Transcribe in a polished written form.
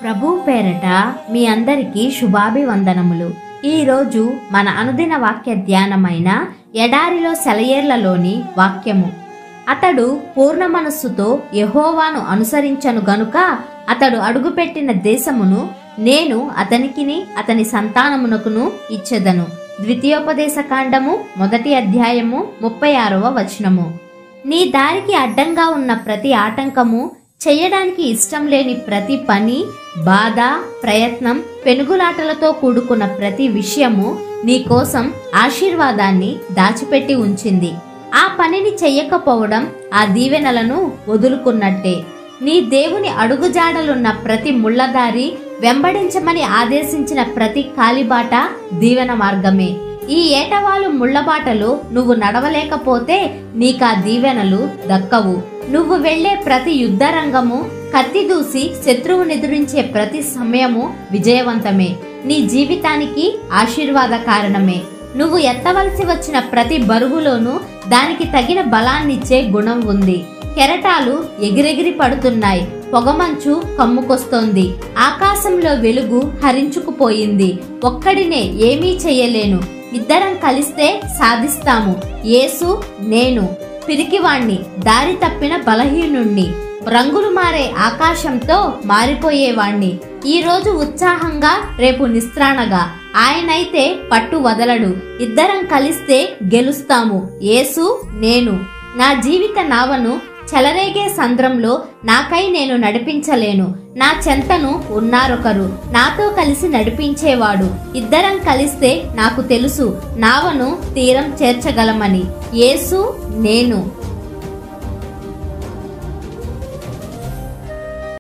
ప్రభు పేరట మీ అందరికీ శుభాభివందనములు. ఈరోజు మన అనుదిన వాక్య ధ్యానమైన ఎడారిలో సెలయేర్లలోని వాక్యము. అతడు పూర్ణ మనస్సుతో యెహోవాను అనుసరించను గనుక అతడు అడుగుపెట్టిన దేశమును నేను అతనికిని అతని సంతానమునకును ఇచ్చెదను. ద్వితీయోపదేశకాండము 1వ అధ్యాయము 36వ వచనము. నీ దారికి అడ్డంగా ఉన్న ప్రతి ఆటంకము, చెయ్యడానికి ఇష్టం లేని ప్రతి పని, బాధ, ప్రయత్నం, పెనుగులాటలతో కూడుకున్న ప్రతి విషయము నీ కోసం ఆశీర్వాదాన్ని దాచిపెట్టి ఉంచింది. ఆ పనిని చెయ్యకపోవడం ఆ దీవెనలను వదులుకున్నట్టే. నీ దేవుని అడుగుజాడలున్న ప్రతి ముళ్ళదారి, వెంబడించమని ఆదేశించిన ప్రతి కాలిబాట దీవెన మార్గమే. ఈ ఏటవాలు ముళ్ళబాటలు నువ్వు నడవలేకపోతే నీకా దీవెనలు దక్కవు. నువ్వు వెళ్లే ప్రతి యుద్ధ రంగము, కత్తి దూసి శత్రువునెదురించే ప్రతి సమయము విజయవంతమే. నీ జీవితానికి ఆశీర్వాద కారణమే. నువ్వు ఎత్తవలసి వచ్చిన ప్రతి బరువులోనూ దానికి తగిన బలాన్నిచ్చే గుణం ఉంది. కెరటాలు ఎగిరెగిరి పడుతున్నాయి, పొగమంచు కమ్ముకొస్తోంది, ఆకాశంలో వెలుగు హరించుకుపోయింది. ఒక్కడినే ఏమీ చెయ్యలేను, ఇద్దరం కలిస్తే సాధిస్తాము. యేసు నేను పిరికివాణ్ణి, దారి తప్పిన బలహీనుణ్ణి, రంగులు మారే ఆకాశంతో మారిపోయేవాణ్ణి. ఈ రోజు ఉత్సాహంగా, రేపు నిస్త్రాణగా. ఆయనైతే పట్టు వదలడు. ఇద్దరం కలిస్తే గెలుస్తాము. యేసు నేను. నా జీవిత నావను చెలరేగే సంద్రంలో నాకై నేను నడిపించలేను. నా చెంతను ఉన్నారొకరు, నాతో కలిసి నడిపించేవాడు. ఇద్దరం కలిస్తే నాకు తెలుసు నావను తీరం చేర్చగలమని. యేసు నేను.